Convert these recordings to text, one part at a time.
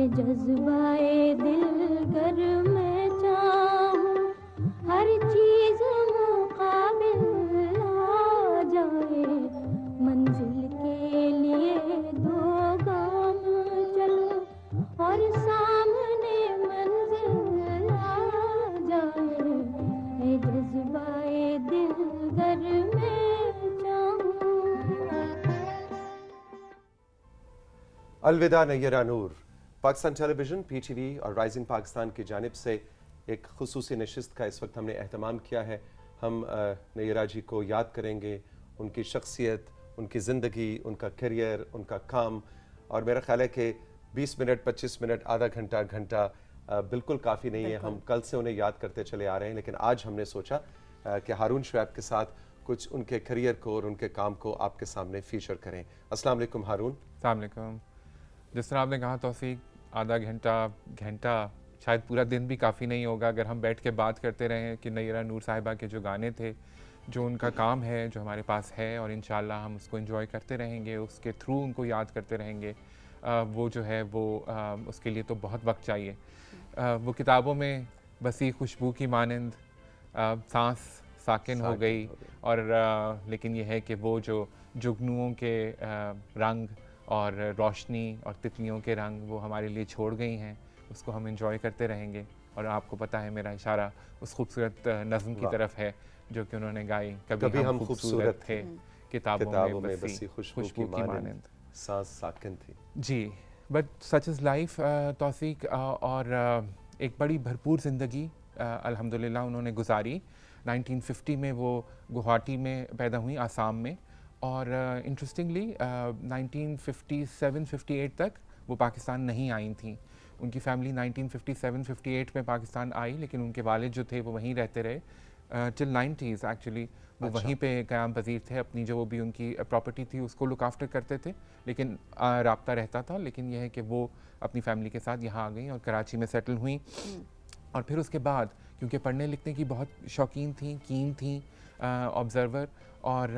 जज्बाए दिलगर मैं चाहूं हर चीज मुकाबिल आ जाए मंजिल के लिए दो गाम चलो और सामने मंजिल आ जाए जज्बाए दिलगर मैं चाहूं। अलविदा नैयरा नूर। पाकिस्तान टेलीविज़न, PTV और राइजिंग पाकिस्तान की जानिब से एक खुसूसी नशिस्त का इस वक्त हमने एहतमाम किया है। हम नैयरा जी को याद करेंगे, उनकी शख्सियत, उनकी ज़िंदगी, उनका करियर, उनका काम, और मेरा ख्याल है कि 20 मिनट, 25 मिनट, आधा घंटा, घंटा बिल्कुल काफ़ी नहीं है। हम कल से उन्हें याद करते चले आ रहे हैं, लेकिन आज हमने सोचा कि हारून शुएब के साथ कुछ उनके करियर को और उनके काम को आपके सामने फीचर करें। अस्सलाम वालेकुम हारून। अस्सलाम वालेकुम। जिस तरह आपने कहा तौफीक, आधा घंटा, घंटा, शायद पूरा दिन भी काफ़ी नहीं होगा अगर हम बैठ के बात करते रहें कि नैयरा नूर साहिबा के जो गाने थे, जो उनका काम है, जो हमारे पास है, और इंशाल्लाह हम उसको एंजॉय करते रहेंगे, उसके थ्रू उनको याद करते रहेंगे। वो जो है वो उसके लिए तो बहुत वक्त चाहिए। वो किताबों में बसी खुशबू की मानंद सांस साकिन हो गई, और लेकिन यह है कि वो जो जुगनुओं के रंग और रोशनी और तितलियों के रंग वो हमारे लिए छोड़ गई हैं, उसको हम एंजॉय करते रहेंगे। और आपको पता है मेरा इशारा उस खूबसूरत नज़्म की तरफ है जो कि उन्होंने गाई, कभी हम खूबसूरत थे, किताबों में बसी खुशबू की मानंद सांस साकिन थी। जी, बट सच इज़ लाइफ तौफीक। और एक बड़ी भरपूर ज़िंदगी अल्हम्दुलिल्लाह उन्होंने गुजारी। 1950 में वो गुवाहाटी में पैदा हुई, आसाम में, और इंटरेस्टिंगली 1957-58 तक वो पाकिस्तान नहीं आई थी। उनकी फैमिली 1957-58 में पाकिस्तान आई, लेकिन उनके वालिद जो थे वो वहीं रहते रहे टिल 90s एक्चुअली। वो वहीं पे क़याम पज़ीर थे, अपनी जो भी उनकी प्रॉपर्टी थी उसको लुक आफ्टर करते थे, लेकिन राब्ता रहता था। लेकिन यह है कि वो अपनी फैमिली के साथ यहाँ आ गई और कराची में सेटल हुई। और फिर उसके बाद क्योंकि पढ़ने लिखने की बहुत शौकीन थी, कीन थी, ऑब्ज़र्वर, और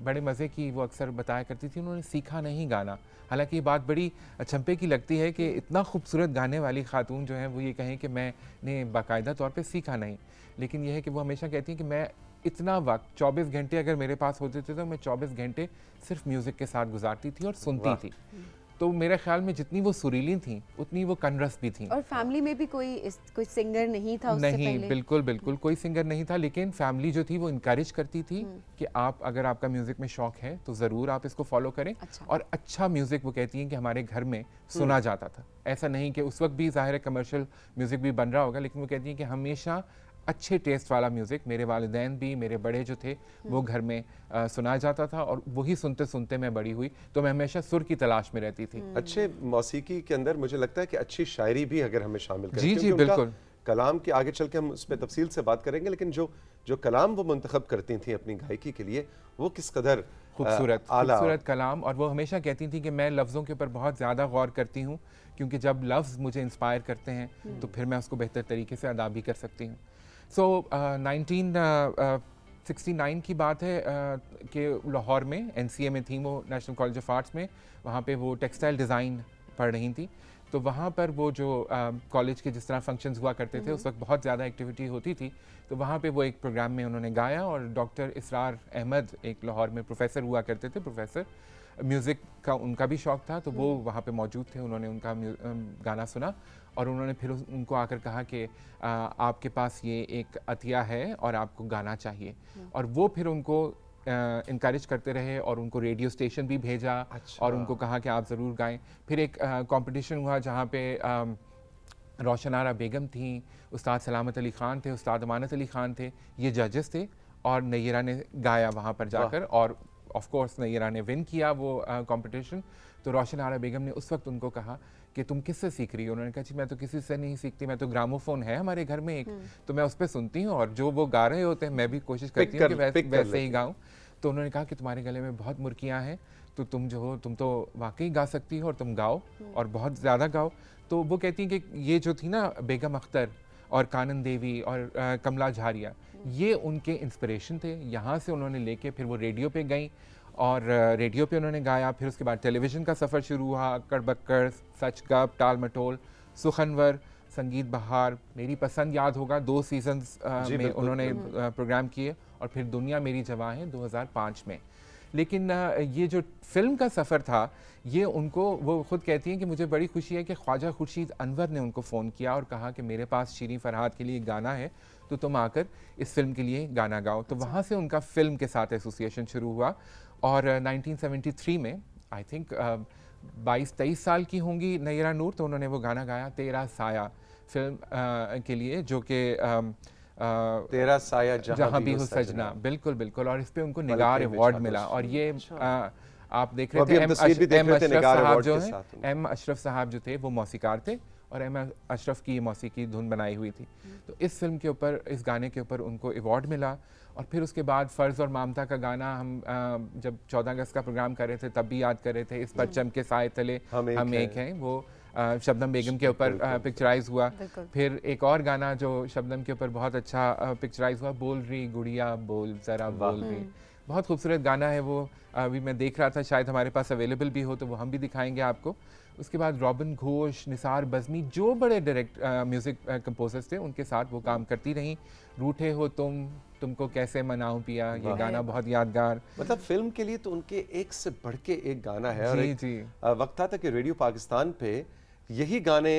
बड़े मज़े की वो अक्सर बताया करती थी, उन्होंने सीखा नहीं गाना। हालांकि ये बात बड़ी अचंभे की लगती है कि इतना खूबसूरत गाने वाली खातून जो है वो ये कहें कि मैंने बाकायदा तौर पे सीखा नहीं। लेकिन यह है कि वो हमेशा कहती हैं कि मैं इतना वक्त 24 घंटे अगर मेरे पास होते थे तो मैं 24 घंटे सिर्फ म्यूज़िक के साथ गुजारती थी और सुनती थी। तो मेरे ख्याल में जितनी वो सुरीली थी उतनी वो कनरस भी थी। और फैमिली में भी कोई सिंगर नहीं था उससे नहीं, पहले? बिल्कुल बिल्कुल कोई सिंगर नहीं था, लेकिन फैमिली जो थी वो इनकरेज करती थी कि आप अगर आपका म्यूज़िक में शौक है तो ज़रूर आप इसको फॉलो करें। और अच्छा म्यूज़िक वो कहती हैं कि हमारे घर में सुना जाता था। ऐसा नहीं कि उस वक्त भी ज़ाहिर है कमर्शियल म्यूज़िक भी बन रहा होगा, लेकिन वो कहती हैं कि हमेशा अच्छे टेस्ट वाला म्यूज़िक मेरे वालिदैन भी, मेरे बड़े जो थे वो घर में सुनाया जाता था, और वही सुनते सुनते मैं बड़ी हुई। तो मैं हमेशा सुर की तलाश में रहती थी। अच्छे मौसीकी के अंदर मुझे लगता है कि अच्छी शायरी भी अगर हमें शामिल करें, जी जी बिल्कुल, कलाम की आगे चल के हम उस पर तफसील से बात करेंगे, लेकिन जो कलाम वो मुंतखब करती थी अपनी गायकी के लिए वो किस कदर खूबसूरत कलाम। और वो हमेशा कहती थी कि मैं लफ्ज़ों के ऊपर बहुत ज़्यादा गौर करती हूँ, क्योंकि जब लफ्ज़ मुझे इंस्पायर करते हैं तो फिर मैं उसको बेहतर तरीके से अदा भी कर सकती हूँ। सो 1969 की बात है कि लाहौर में NCA में थी वो, नेशनल कॉलेज ऑफ आर्ट्स में, वहाँ पे वो टेक्सटाइल डिज़ाइन पढ़ रही थी। तो वहाँ पर वो जो कॉलेज के जिस तरह फंक्शंस हुआ करते थे उस वक्त बहुत ज़्यादा एक्टिविटी होती थी, तो वहाँ पे वो एक प्रोग्राम में उन्होंने गाया। और डॉक्टर इसरार अहमद एक लाहौर में प्रोफेसर हुआ करते थे, प्रोफेसर म्यूज़िक का उनका भी शौक़ था, तो वो वहाँ पे मौजूद थे। उन्होंने उनका गाना सुना और उन्होंने फिर उनको आकर कहा कि आपके पास ये एक अतिया है और आपको गाना चाहिए। और वो फिर उनको इनकरेज करते रहे और उनको रेडियो स्टेशन भी भेजा। और उनको कहा कि आप ज़रूर गाएं। फिर एक कंपटीशन हुआ जहाँ पे रोशन आरा बेगम थी, उस्ताद सलामत अली ख़ान थे, उस्ताद अमानत अली ख़ान थे, ये जजेस थे, और नैयरा ने गाया वहाँ पर जाकर, और ऑफ कोर्स नैयरा ने विन किया वो कंपटीशन। तो रोशन आरा बेगम ने उस वक्त उनको कहा कि तुम किससे सीख रही हो? उन्होंने कहा जी मैं तो किसी से नहीं सीखती, मैं तो ग्रामोफोन है हमारे घर में एक, तो मैं उस पर सुनती हूँ, और जो वो गा रहे होते हैं मैं भी कोशिश करती हूँ कि वैसे ही गाऊँ। तो उन्होंने कहा कि तुम्हारे गले में बहुत मुर्कियाँ हैं, तो तुम जो हो तुम तो वाकई गा सकती हो, और तुम गाओ और बहुत ज़्यादा गाओ। तो वो कहती हैं कि ये जो थी ना बेगम अख्तर और कानन देवी और कमला झारिया, ये उनके इंस्पिरेशन थे। यहाँ से उन्होंने लेके फिर वो रेडियो पे गई और रेडियो पे उन्होंने गाया। फिर उसके बाद टेलीविज़न का सफ़र शुरू हुआ, अक्कड़ बक्कड़, सच गप, टाल मटोल, सुखनवर, संगीत बहार, मेरी पसंद याद होगा 2 सीजन्स में उन्होंने प्रोग्राम किए, और फिर दुनिया मेरी जवां है 2005 में। लेकिन ये जो फिल्म का सफ़र था, ये उनको, वो खुद कहती हैं कि मुझे बड़ी खुशी है कि ख्वाजा खुर्शीद अनवर ने उनको फ़ोन किया और कहा कि मेरे पास शीरीं फरहाद के लिए गाना है, तो तुम आकर इस फिल्म के लिए गाना गाओ। तो वहाँ से उनका फ़िल्म के साथ एसोसिएशन शुरू हुआ, और 1973 में आई थिंक 22-23 साल की होंगी नैयरा नूर, तो उन्होंने वो गाना गाया तेरा साया फिल्म के लिए, जो कि तेरा साया जहाँ भी हो सजना, बिल्कुल बिल्कुल। और इस पे उनको निगार अवार्ड मिला। और ये आप देख रहे थे एम अशरफ साहब जो थे वो मौसीकार थे, और एम अशरफ की मौसीकी धुन बनाई हुई थी। तो इस फिल्म के ऊपर, इस गाने के ऊपर उनको अवार्ड मिला। और फिर उसके बाद फ़र्ज़ और ममता का गाना हम जब 14 अगस्त का प्रोग्राम कर रहे थे तब भी याद कर रहे थे, इस परचम के साए तले हम एक हैं, वो शबनम बेगम के ऊपर पिक्चराइज हुआ। फिर एक और गाना जो शबनम के ऊपर बहुत अच्छा पिक्चराइज हुआ, बोल रही गुड़िया बोल ज़रा बोल रही, बहुत खूबसूरत गाना है वो। अभी मैं देख रहा था, शायद हमारे पास अवेलेबल भी हो तो वो हम भी दिखाएंगे आपको। उसके बाद रॉबिन घोष, निसार बज़मी, जो बड़े म्यूज़िक कंपोजर्स थे, उनके साथ वो काम करती रहीं। रूठे हो तुमको कैसे मनाऊं पिया, ये गाना बहुत यादगार। मतलब फिल्म के लिए तो उनके एक से बढ़ के एक गाना है। और जी। वक्त था कि रेडियो पाकिस्तान पे यही गाने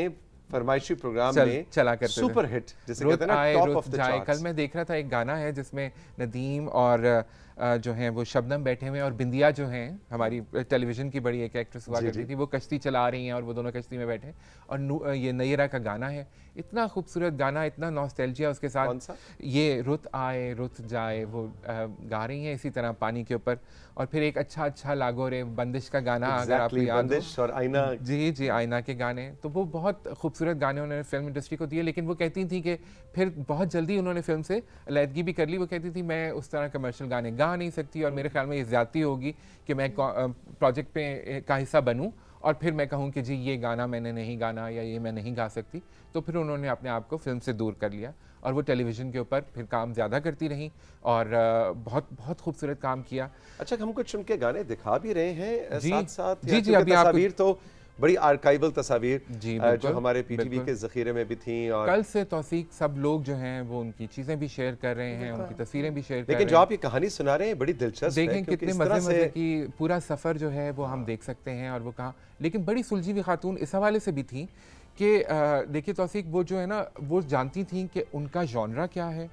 फरमाइशी प्रोग्राम में चला करते थे, सुपर हिट जिसे कहते हैं ना, टॉप ऑफ द चार्ट्स। कल मैं देख रहा था एक गाना है जिसमें नदीम और जो हैं वो शबनम बैठे हुए हैं, और बिंदिया जो हैं हमारी टेलीविज़न की बड़ी एक एक्ट्रेस हुआ करती थी, वो कश्ती चला रही हैं और वो दोनों कश्ती में बैठे, और ये नैयरा का गाना है। इतना खूबसूरत गाना, इतना नॉस्टैल्जिया उसके साथ। कौन सा? ये रुत आए रुत जाए, वो गा रही हैं इसी तरह पानी के ऊपर। और फिर एक अच्छा लागो रे, बंदिश का गाना, अगर आपको याद हो। बंदिश और आईना। जी, आईना के गाने, तो वो बहुत खूबसूरत गाने उन्होंने फिल्म इंडस्ट्री को दिए। लेकिन वो कहती थी कि फिर बहुत जल्दी उन्होंने फिल्म से अलहदगी भी कर ली। वो कहती थी मैं उस तरह कमर्शियल गाने गा नहीं सकती, और मेरे ख्याल में ये ज़्यादती होगी कि मैं प्रोजेक्ट पे का हिस्सा बनूं और फिर मैं कहूं कि जी ये गाना मैंने नहीं गाना या ये मैं नहीं गा सकती। तो फिर उन्होंने अपने आप को फिल्म से दूर कर लिया, और वो टेलीविज़न के ऊपर फिर काम ज़्यादा करती रहीं, और बहुत खूबसूरत काम किया। अच्छा, हम कुछ उनके गाने दिखा भी रहे हैं साथ-साथ। जी, अभी तस्वीर तो बड़ी आर्काइवल तस्वीर जो हमारे पीटीवी के ज़ख़ीरे में भी थी, और कल से तौसीक सब लोग जो हैं वो उनकी चीज़ें भी शेयर कर रहे हैं, उनकी तस्वीरें भी शेयर कर रहे हैं। लेकिन जो आप ये कहानी सुना रहे हैं बड़ी दिलचस्प है, देखें कितने मज़े की पूरा सफ़र जो है वो हम देख सकते हैं। और वो कहा, लेकिन बड़ी सुलझी हुई खातून इस हवाले से भी थी कि देखिए तौसीक, वो जो है ना, वो जानती थी कि उनका जॉनरा क्या है,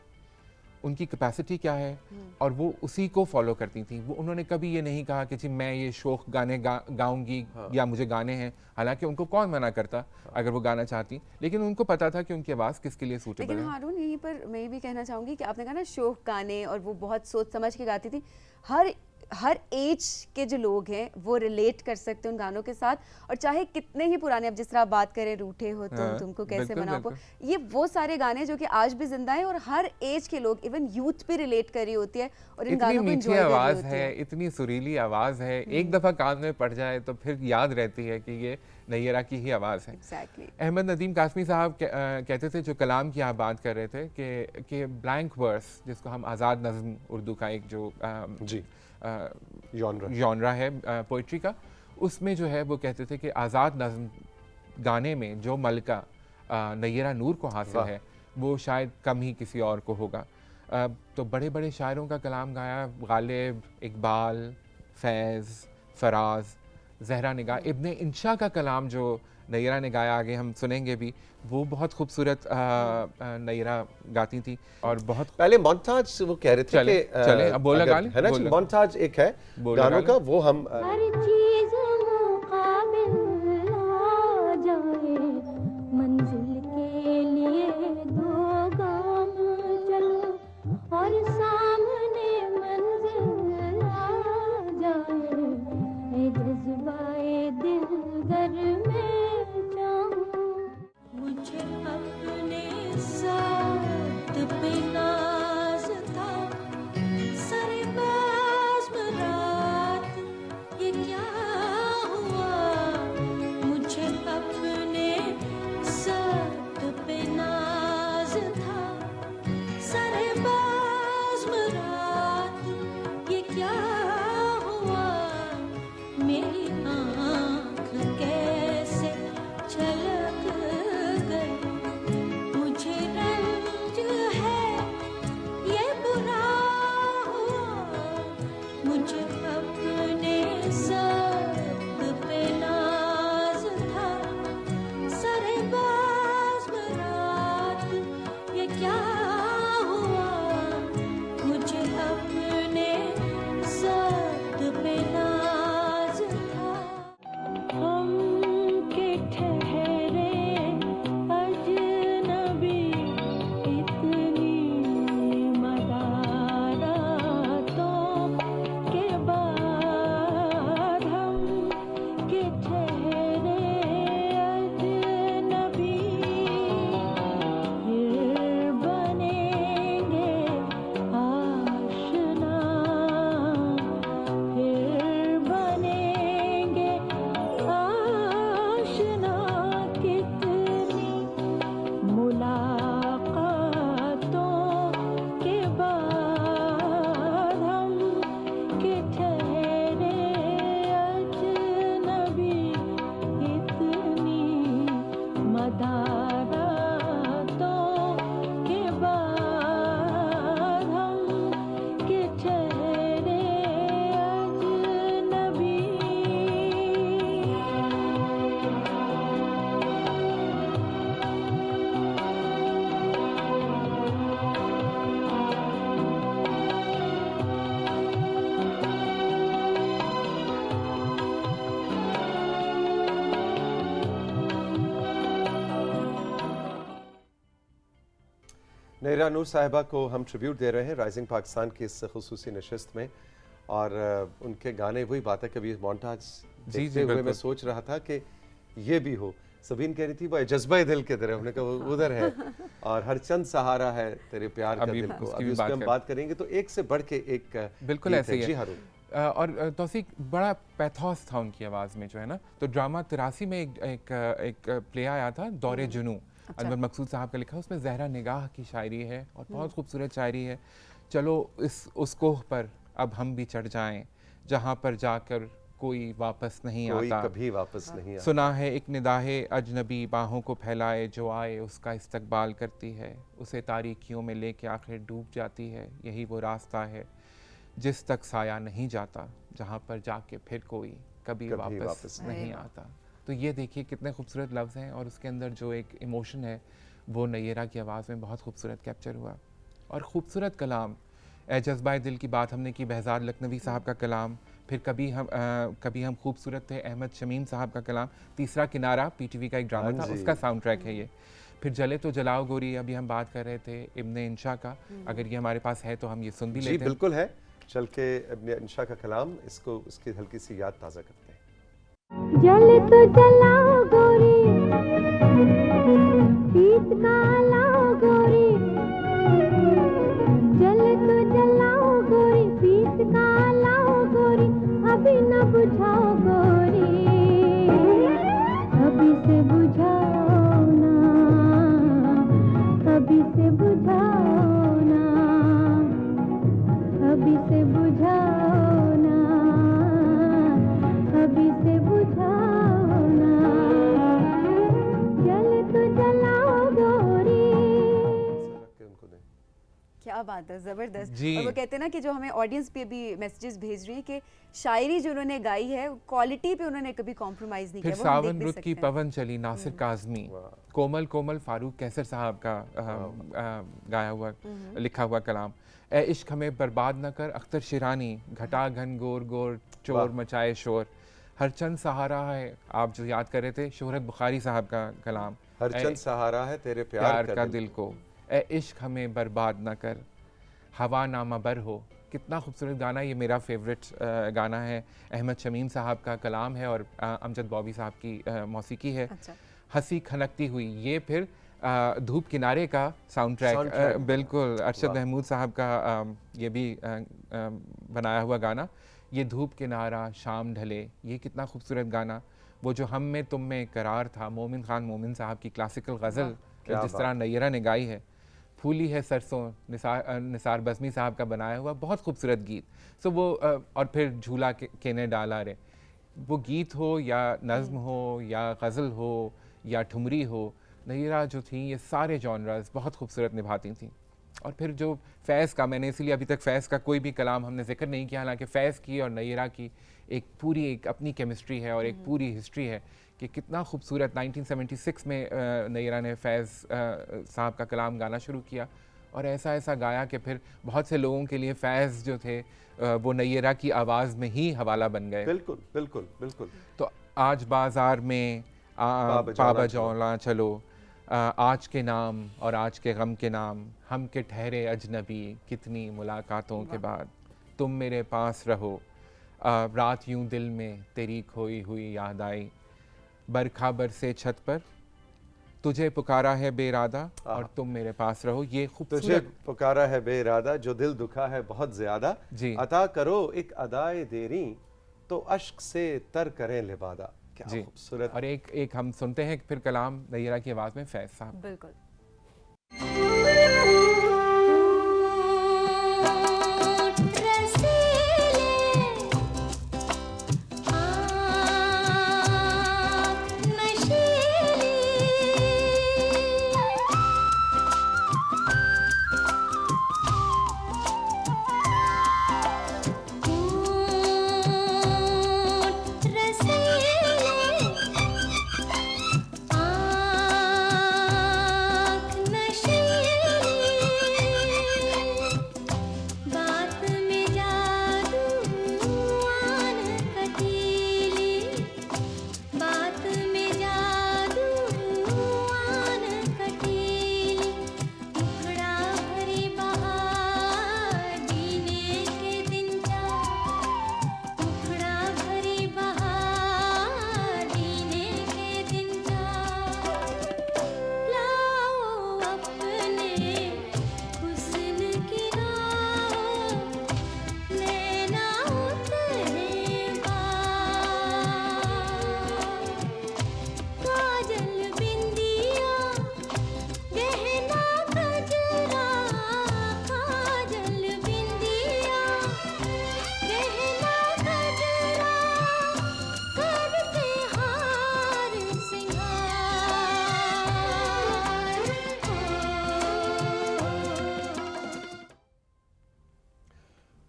उनकी कैपेसिटी क्या है, और वो उसी को फॉलो करती थी। वो उन्होंने कभी ये नहीं कहा कि जी मैं ये शौक गाने गाऊंगी या मुझे गाने हैं, हालांकि उनको कौन मना करता अगर वो गाना चाहती, लेकिन उनको पता था कि उनकी आवाज़ किसके लिए सूटेबल है। लेकिन हारून, यहीं पर मैं ये भी कहना चाहूँगी कि आपने कहा ना शौक गाने, और वो बहुत सोच समझ के गाती थी। हर एज के जो लोग हैं वो रिलेट कर सकते हैं उन गानों के साथ, और चाहे कितने ही पुराने, अब जिस तरह आप बात करें रूठे हो तुमको कैसे मनाओ, ये वो सारे गाने जो कि आज भी जिंदा हैं, और हर एज के लोग, इवन यूथ भी रिलेट कर रही होती है, और इन गानों को एंजॉय कर रही होती है। है, इतनी सुरीली आवाज़ है, एक दफ़ा कान में पड़ जाए तो फिर याद रहती है कि ये नैयरा की ही आवाज़ है। अहमद नदीम कासमी साहब कहते थे, जो कलाम की आप बात कर रहे थे कि ब्लैंक वर्स, जिसको हम आज़ाद नज़्म, उर्दू का एक जो जॉनरा है पोइट्री का, उसमें जो है वो कहते थे कि आज़ाद नज़्म गाने में जो मलका नैयरा नूर को हासिल है वो शायद कम ही किसी और को होगा। तो बड़े बड़े शायरों का कलाम गाया, गालिब, इकबाल, फैज़, फराज, ज़हरा निगाह, इब्ने इंशा का कलाम जो नैयरा ने गाया, आगे हम सुनेंगे भी, वो बहुत खूबसूरत नैयरा गाती थी। और बहुत पहले मोन्टाज वो कह रहे थे कि चले अब बोला गाले है ना जी, मोन्टाज एक है गानों का, वो हम हर चीज़ मुकाबिल आ जाए, मंजिल के लिए 2 गाम चलो, और सामने मंजिल आ जाए, ए जज्बाए दिल घर में मुझे अपने साथ पे नाज था, सरबाज़ रात ये क्या नैरा नूर साहिबा को हम ट्रिब्यूट दे रहे हैं राइजिंग पाकिस्तान की इस खुसूसी नशिस्त में, और उनके गाने वही बात है, कभी मोन्टाज देखते हुए मैं सोच रहा था कि ये भी हो। सबीन कह रही थी वो जज्बा दिल के तरह, हमने कहा वो उधर है, और हर चंद सहारा है तेरे प्यार का दिल को, अभी उस पर हम बात करेंगे। तो एक से बढ़ के एक बिल्कुल ऐसे ही जी है। हारून। और तौसीक बड़ा पैथोस था उनकी आवाज़ में जो है ना। तो ड्रामा 83 में एक प्ले आया था दौरे जुनू, अनवर मकसूद साहब का लिखा, उसमें जहरा निगाह की शायरी है और बहुत खूबसूरत शायरी है। चलो उस कोह पर अब हम भी चढ़ जाएं, जहाँ पर जाकर कोई वापस नहीं आता, कभी वापस नहीं आता। सुना है एक निदाहे अजनबी बाहों को फैलाए, जो आए उसका इस्तकबाल करती है, उसे तारीकियों में लेके आखिर डूब जाती है। यही वो रास्ता है जिस तक साया नहीं जाता, जहाँ पर जाके फिर कोई कभी वापस नहीं आता। तो ये देखिए कितने खूबसूरत लफ्ज़ हैं, और उसके अंदर जो एक इमोशन है वो नैरा की आवाज़ में बहुत खूबसूरत कैप्चर हुआ। और ख़ूबसूरत कलाम, ए जज्बाए दिल की बात हमने की, बहज़ाद लखनवी साहब का कलाम, फिर कभी हम खूबसूरत थे, अहमद शमीम साहब का कलाम, तीसरा किनारा पीटीवी का एक ड्रामा था, उसका साउंड ट्रैक है ये। फिर जले तो जलाओ गोरी, अभी हम बात कर रहे थे इब्ने इंशा का, अगर ये हमारे पास है तो हम ये सुन भी लेते हैं। बिल्कुल है, चल के इब्ने इंशा का कलाम, इसको उसकी हल्की सी याद ताज़ा करते हैं। जले तो जलाओ गोरी, पीत का लाओ गोरी, जले तो जलाओ गोरी, पीत का लाओ गोरी, अभी न बुझाओ गोरी, अभी से बुझाओ ना, अभी से बुझाओ ना, अभी से बुझाओ ना, अभी से बुझाओ ना, जले तो जलाओ गोरी। क्या बात है, ज़बरदस्त। जी। और वो कहते हैं ना कि जो हमें ऑडियंस पे भी मैसेजेस भेज रही है कि शायरी जो उन्होंने गाई है, क्वालिटी पे उन्होंने कभी कॉम्प्रोमाइज़ नहीं फिर किया। वो हम देख सावन भी रुत सकते की हैं। पवन चली, नासिर काज़मी, कोमल कोमल फारूक कैसर साहब का गाया हुआ लिखा हुआ कलाम, ए इश्क हमें बर्बाद न कर, अख्तर शिरानी, घटा घन गोर गोर चोर मचाए शोर, हर चंद सहारा है, आप जो याद कर रहे थे, शोहरत बुखारी साहब का कलाम, हर चंद सहारा है तेरे प्यार का दिल को, ए इश्क हमें बर्बाद न कर, हवा नामा बर हो। कितना खूबसूरत गाना, ये मेरा फेवरेट गाना है, अहमद शमीम साहब का कलाम है और अमजद बॉबी साहब की मौसीकी है। अच्छा। हंसी खनकती हुई, ये फिर धूप किनारे का साउंड ट्रैक, बिल्कुल अरशद महमूद साहब का ये भी बनाया हुआ गाना, ये धूप किनारा शाम ढले, ये कितना खूबसूरत गाना। वो जो हम में तुम में करार था, मोमिन खान मोमिन साहब की क्लासिकल गज़ल जिस तरह नैरा ने गाई है, फूली है सरसों, निसार बज़मी साहब का बनाया हुआ बहुत खूबसूरत गीत। सो वो और फिर झूला केने डाला रे, वो गीत हो या नज़्म हो या गज़ल हो या ठुमरी हो, नैरा जो थी ये सारे जॉनरास बहुत खूबसूरत निभाती थी। और फिर जो फैज़ का, मैंने इसीलिए अभी तक फैज़ का कोई भी कलाम हमने जिक्र नहीं किया, हालांकि फैज़ की और नैरा की एक पूरी एक अपनी केमिस्ट्री है और एक पूरी हिस्ट्री है कि कितना खूबसूरत 1976 में नैरा ने फैज़ साहब का कलाम गाना शुरू किया और ऐसा ऐसा गाया कि फिर बहुत से लोगों के लिए फैज़ जो थे वो नैरा की आवाज़ में ही हवाला बन गए। बिल्कुल बिल्कुल बिल्कुल। तो आज बाज़ार में पाबा जौला चलो, आज के नाम और आज के गम के नाम, हम के ठहरे अजनबी कितनी मुलाकातों के बाद, तुम मेरे पास रहो, रात यूं दिल में तेरी खोई हुई याद आई, बरखा बरसे छत पर, तुझे पुकारा है बेइरादा और तुम मेरे पास रहो। ये खूबसूरत, तुझे पुकारा है बेइरादा, जो दिल दुखा है बहुत ज्यादा, जी, अता करो एक अदाए देरी, तो अश्क से तर करें लिबादा। क्या खूबसूरत। और एक हम सुनते हैं फिर कलाम नैरा की आवाज़ में फैज़ साहब। बिल्कुल। नशीले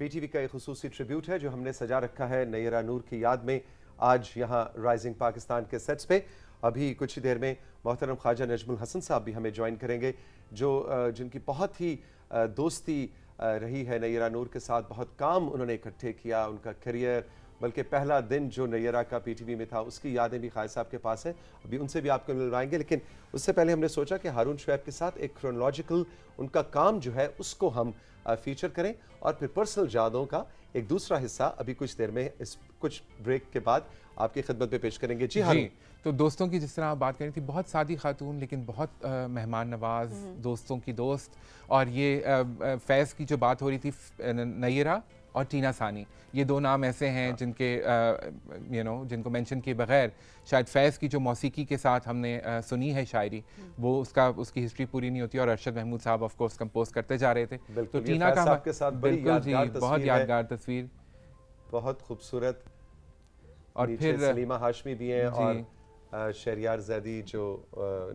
पीटीवी का एक खुसूसी ट्रिब्यूट है जो हमने सजा रखा है नैयरा नूर की याद में आज यहाँ राइजिंग पाकिस्तान के सेट्स पे। अभी कुछ ही देर में मोहतरम ख्वाजा नजमुल हसन साहब भी हमें ज्वाइन करेंगे जो जिनकी बहुत ही दोस्ती रही है नैयरा नूर के साथ। बहुत काम उन्होंने इकट्ठे किया, उनका करियर, बल्कि पहला दिन जो नैयरा का पीटीवी में था उसकी यादें भी ख्वाजा साहब के पास हैं। अभी उनसे भी आपको मिलवाएंगे, लेकिन उससे पहले हमने सोचा कि हारून शुएब के साथ एक क्रोनोलॉजिकल उनका काम जो है उसको हम फीचर करें और फिर पर्सनल यादों का एक दूसरा हिस्सा अभी कुछ देर में इस कुछ ब्रेक के बाद आपकी खिदमत में पेश करेंगे। जी हाँ, तो दोस्तों की जिस तरह आप बात करी थी, बहुत सादी खातून लेकिन बहुत मेहमान नवाज, दोस्तों की दोस्त। और ये फैज़ की जो बात हो रही थी, नैयरा और टीना सानी, ये दो नाम ऐसे हैं जिनके जिनको मेंशन किए बगैर शायद फैज़ की जो मौसीकी के साथ हमने सुनी है शायरी, वो उसकी हिस्ट्री पूरी नहीं होती। और अरशद महमूद साहब ऑफ कोर्स कंपोज करते जा रहे थे। तो टीना का के साथ बिल्कुल जी, बहुत यादगार तस्वीर, बहुत खूबसूरत। और फिर सलीमा हाशमी भी हैं और शहरियार जैदी जो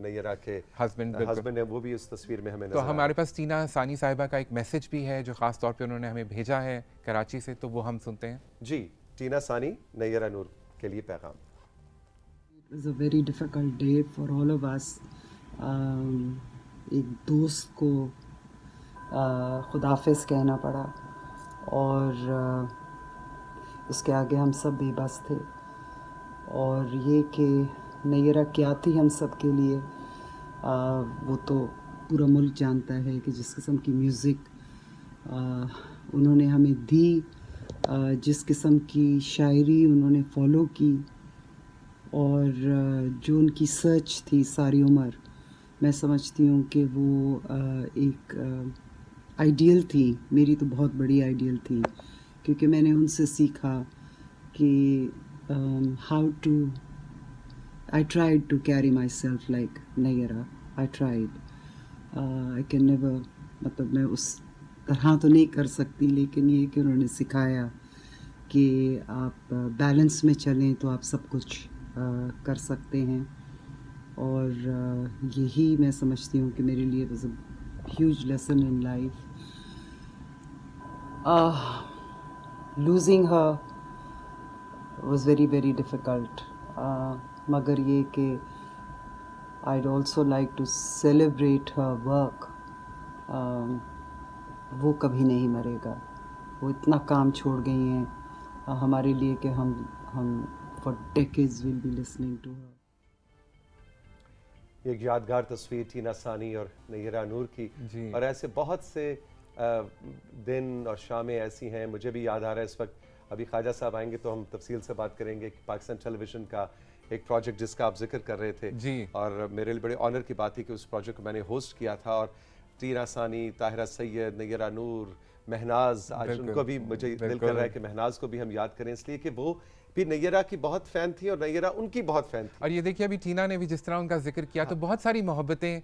नैयरा के हस्बैंड है, वो भी इस तस्वीर में हमें नजर। तो हमारे पास टीना सानी साहिबा का एक मैसेज भी है जो ख़ास तौर पे उन्होंने हमें भेजा है कराची से, तो वो हम सुनते हैं। जी, टीना सानी, नैयरा नूर के लिए पैगाम। It was a very difficult day for all of us. एक दोस्त को खुदाफिज कहना पड़ा और उसके आगे हम सब बेबस थे। और ये कि नैयरा क्या थी हम सब के लिए, वो तो पूरा मुल्क जानता है कि जिस किस्म की म्यूज़िक उन्होंने हमें दी, जिस किस्म की शायरी उन्होंने फॉलो की, और जो उनकी सर्च थी सारी उम्र, मैं समझती हूँ कि वो एक आइडियल थी। मेरी तो बहुत बड़ी आइडियल थी, क्योंकि मैंने उनसे सीखा कि how to I tried to carry myself like Nayara. I tried. I can never, मतलब मैं उस तरह तो नहीं कर सकती, लेकिन ये कि उन्होंने सिखाया कि आप बैलेंस में चलें तो आप सब कुछ कर सकते हैं। और यही मैं समझती हूँ कि मेरे लिए was a huge lesson in life. Losing her was very, very difficult. मगर ये कि I'd also like to celebrate her work. वो कभी नहीं मरेगा। वो इतना काम छोड़ गई हैं हमारे लिए कि हम for decades will be listening to her. एक यादगार तस्वीर टीना सानी और नैयरा नूर की, और ऐसे बहुत से दिन और शामें ऐसी हैं। मुझे भी याद आ रहा है इस वक्त, अभी ख्वाजा साहब आएंगे तो हम तफसील से बात करेंगे कि पाकिस्तान टेलीविज़न का एक प्रोजेक्ट जिसका आप जिक्र कर रहे थे जी, और मेरे लिए बड़े ऑनर की बात थी कि उस प्रोजेक्ट को मैंने होस्ट किया था। और टीना सानी, ताहिरा सैयद, नैयरा नूर, महनाज, आज उनको भी मुझे दिल कर रहा है कि महनाज को भी हम याद करें, इसलिए कि वो भी नैयरा की बहुत फ़ैन थी और नैयरा उनकी बहुत फ़ैन थी। और ये देखिए अभी टीना ने भी जिस तरह उनका जिक्र किया, तो बहुत सारी मोहब्बतें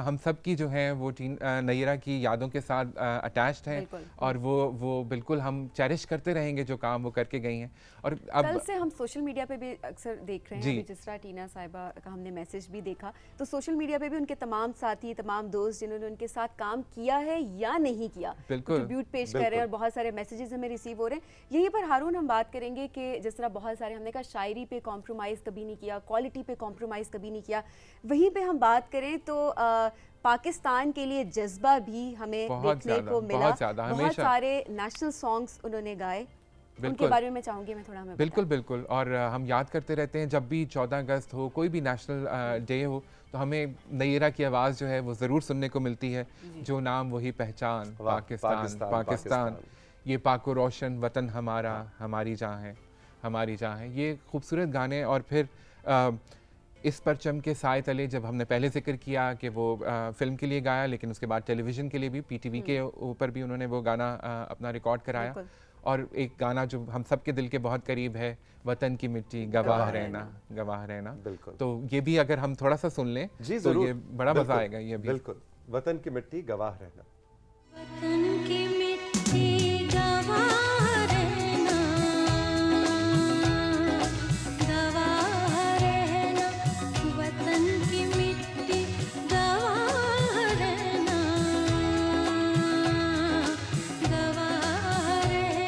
हम सब की जो हैं वो नैयरा की यादों के साथ अटैच्ड हैं, और वो बिल्कुल हम चेरिश करते रहेंगे जो काम वो करके गई हैं। और अब कल से हम सोशल मीडिया पे भी अक्सर देख रहे हैं, जिस तरह टीना साहिबा का हमने मैसेज भी देखा, तो सोशल मीडिया पे भी उनके तमाम साथी, तमाम दोस्त जिन्होंने उनके साथ काम किया है या नहीं किया, ट्रिब्यूट पेश कर रहे हैं और बहुत सारे मैसेजेस हमें रिसीव हो रहे हैं। यहीं पर हारून हम बात करेंगे कि जिस तरह बहुत सारे, हमने कहा शायरी पे कॉम्प्रोमाइज़ कभी नहीं किया, क्वालिटी पे कॉम्प्रोमाइज़ कभी नहीं किया, वहीं पे हम बात करें तो पाकिस्तान के लिए जज्बा भी हमें देखने को मिला। बहुत सारे नेशनल सॉन्ग्स उन्होंने गाए, उनके बारे में मैं चाहूँगी मैं थोड़ा हमें बिल्कुल। और हम याद करते रहते हैं जब भी 14 अगस्त हो, कोई भी नेशनल डे हो, तो हमें नैयरा की आवाज़ जो है वो ज़रूर सुनने को मिलती है। जो नाम वही पहचान, पाकिस्तान, ये पाको रोशन वतन हमारा, हमारी जान है, हमारी जान है। ये खूबसूरत गाने। और फिर इस परचम के साए तले, जब हमने पहले जिक्र किया कि वो फिल्म के लिए गाया, लेकिन उसके बाद टेलीविज़न के लिए भी, पीटीवी के ऊपर भी उन्होंने वो गाना अपना रिकॉर्ड कराया। और एक गाना जो हम सब के दिल के बहुत करीब है, वतन की मिट्टी गवाह रहना, गवाह रहना। बिल्कुल। तो ये भी अगर हम थोड़ा सा सुन लें तो ये बड़ा मज़ा आएगा। ये भी बिल्कुल, वतन की मिट्टी गवाह रहना, वतन की मिट्टी गवाह रहना, गवाह रहना, वतन की मिट्टी गवाह रहना, गवाह रहना।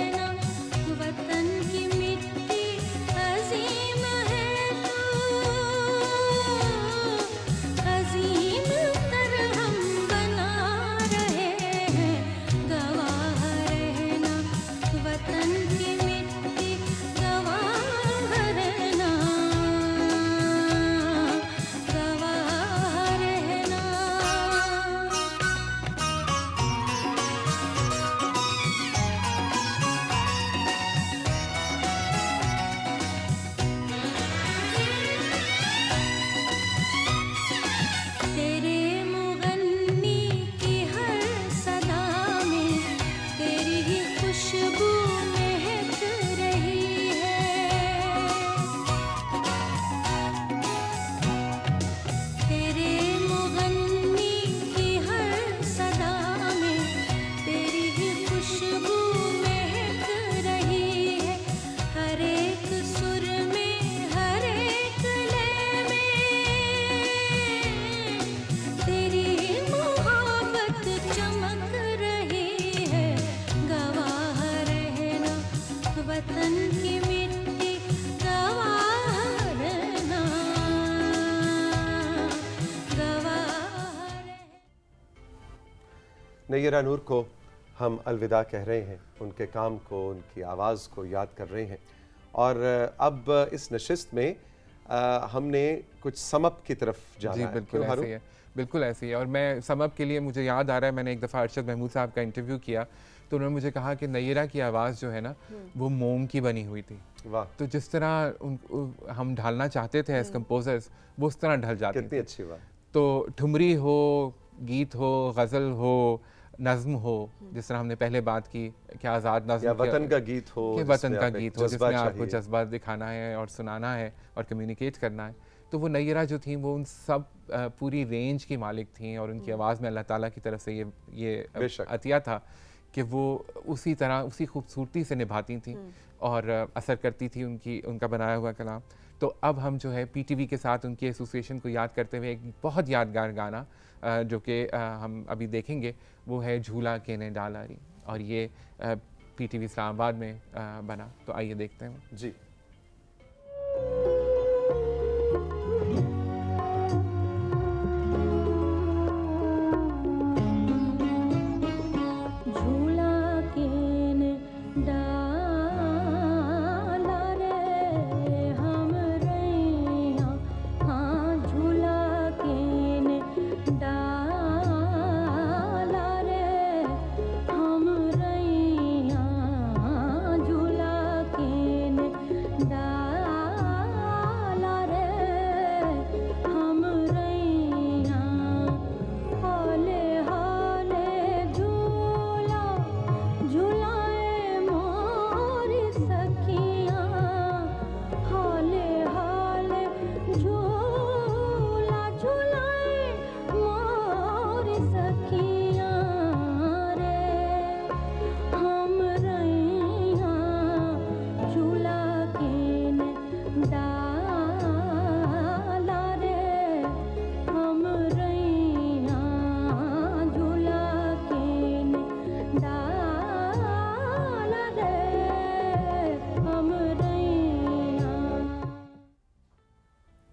नैयरा नूर को हम अलविदा कह रहे हैं, उनके काम को, उनकी आवाज़ को याद कर रहे हैं। और अब इस नशिस्त में हमने कुछ समअप की तरफ जाना जी है। बिल्कुल क्यों ऐसे हारून? ही है, बिल्कुल ऐसे ही है। और मैं समअप के लिए मुझे याद आ रहा है, मैंने एक दफ़ा अरशद महमूद साहब का इंटरव्यू किया तो उन्होंने मुझे कहा कि नैयरा की आवाज़ जो है ना वो मोम की बनी हुई थी। वाह, तो जिस तरह हम ढालना चाहते थे एज कंपोजर्स वो उस तरह ढल जाती कितनी थी। अच्छी बात। तो ठुमरी हो, गीत हो, गज़ल हो, नज़्म हो, जिस तरह हमने पहले बात की कि आज़ाद या नज़्म वतन का गीत हो, कि जिसमें वतन का आप एक गीत हो जज्बा जिसमें आपको चाहिए। जज्बा दिखाना है और सुनाना है और कम्युनिकेट करना है। तो वो नैयरा जो थी वो उन सब पूरी रेंज की मालिक थी और उनकी आवाज़ में अल्लाह ताला की तरफ से ये बेशक। अतिया था कि वो उसी तरह उसी खूबसूरती से निभाती थी और असर करती थी उनका बनाया हुआ कलाम। तो अब हम जो है पीटीवी के साथ उनकी एसोसिएशन को याद करते हुए एक बहुत यादगार गाना जो कि हम अभी देखेंगे वो है झूला केने डाला री, और ये पीटीवी इस्लामाबाद में बना। तो आइए देखते हैं। जी। झूला केन डाला रे हम रैया, हाँ झूला केन डाला रे हम रैया, झूला केन डाला रे हम रैया, हाले हाले झूला झूलाए मोरी सखियाँ, हाले हाले झूला झूलाए मोरी सखियाँ रे हम रैया, झूला केन डाला रे हम रैया, झूला केन डाला रे हम रैया।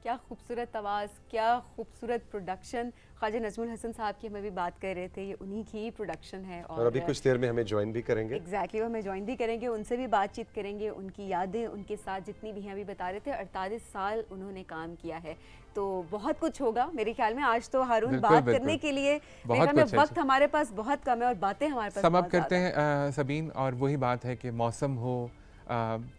क्या खूबसूरत आवाज़, क्या खूबसूरत प्रोडक्शन। ख्वाजा नजमुल हसन साहब की हम अभी बात कर रहे थे, ये उन्हीं की प्रोडक्शन है और अभी कुछ देर में हमें ज्वाइन भी करेंगे। एग्जैक्टली वो हमें ज्वाइन भी करेंगे, उनसे भी बातचीत करेंगे, उनकी यादें उनके साथ जितनी भी हैं। अभी बता रहे थे 48 साल उन्होंने काम किया है, तो बहुत कुछ होगा मेरे ख्याल में। आज तो हारून बिल्कुल, बात बिल्कुल। करने के लिए बहुत मेरे ख्याल में कुछ है वक्त हमारे पास बहुत कम है और बातें हमारे पास समअप बहुत करते ज़्यादा हैं सबीन, और वही बात है कि मौसम हो,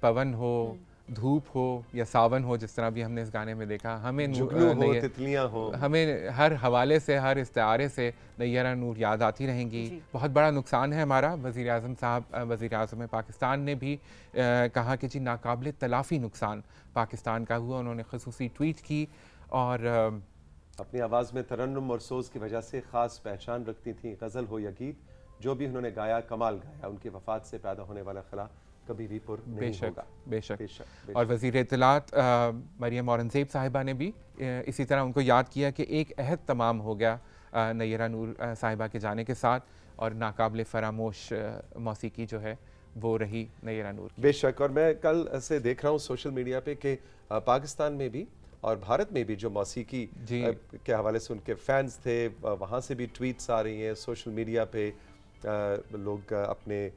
पवन हो, धूप हो या सावन हो, जिस तरह भी हमने इस गाने में देखा, हमें जुगनू हो, तितलियां हो, हमें हर हवाले से, हर इस्तारे से नैयरा नूर याद आती रहेंगी। जी। बहुत बड़ा नुकसान है हमारा। वज़ीर आज़म साहब, वज़ीर आज़म पाकिस्तान ने भी कहा कि जी नाकाबिल तलाफ़ी नुकसान पाकिस्तान का हुआ। उन्होंने ख़ुसूसी ट्वीट की और अपनी आवाज़ में तरन्नुम और सोज की वजह से ख़ास पहचान रखती थी। गज़ल हो या गीत, जो भी उन्होंने गाया कमाल गाया। उनकी वफ़ात से पैदा होने वाला खला कभी भी पुर नहीं बेशक होगा। बेशक। बेशक। और वज़ीर इत्तलात मरियम औरंगज़ेब साहिबा ने भी इसी तरह उनको याद किया कि एक अहद तमाम हो गया नैयरा नूर साहिबा के जाने के साथ, और नाकाबिल फरामोश मौसीकी जो है वो रही नैयरा नूर की। बेशक। और मैं कल से देख रहा हूँ सोशल मीडिया पे कि पाकिस्तान में भी और भारत में भी जो मौसीकी के हवाले से उनके फैंस थे, वहाँ से भी ट्वीट्स आ रही हैं। सोशल मीडिया पे लोग अपने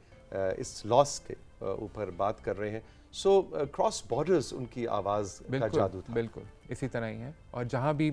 इस लॉस के ऊपर बात कर रहे हैं। सो क्रॉस बॉर्डर्स उनकी आवाज़ का जादू था। बिल्कुल इसी तरह ही है। और जहाँ भी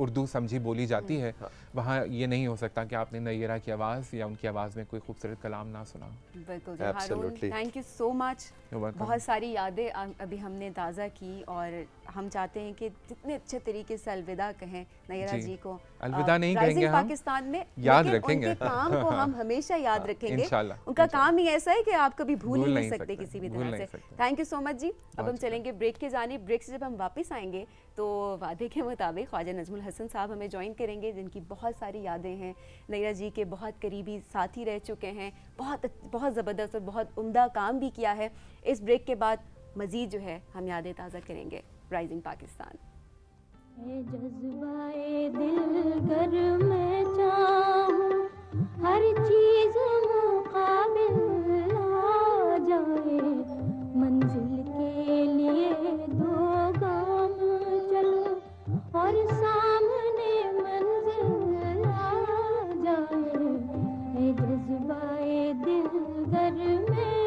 उर्दू समझी बोली जाती है वहाँ ये नहीं हो सकता कि आपने नैयरा की आवाज़ या उनकी आवाज़ में कोई खूबसूरत कलाम ना सुना। बिल्कुल हारून, थैंक यू सो मच। बहुत सारी यादें अभी हमने ताज़ा की और हम चाहते हैं कि जितने अच्छे तरीके से अलविदा कहें नैयरा जी को। अलविदा नहीं कहेंगे, हम पाकिस्तान में याद रखेंगे। उनके काम को हम हमेशा याद रखेंगे। इंशाल्लाह। उनका काम ही ऐसा है कि आप कभी भूल ही नहीं सकते किसी भी भूल तरह नहीं से। सकते। थैंक यू सो मच जी। अब हम चलेंगे ब्रेक की जानिब। ब्रेक से जब हम वापस आएंगे तो वादे के मुताबिक ख्वाजा नजमुल हसन साहब हमें ज्वाइन करेंगे, जिनकी बहुत सारी यादें हैं। नैयरा जी के बहुत करीबी साथी रह चुके हैं, बहुत ज़बरदस्त और बहुत उम्दा काम भी किया है। इस ब्रेक के बाद मज़ीद जो है हम यादें ताज़ा करेंगे राइजिंग पाकिस्तान। जज्बाए दिल गर मैं चाहूं हर चीज मुकाबिल आ जाए, मंजिल के लिए दो गाम चलो और सामने मंजिल आ जाए। आए दिल घर में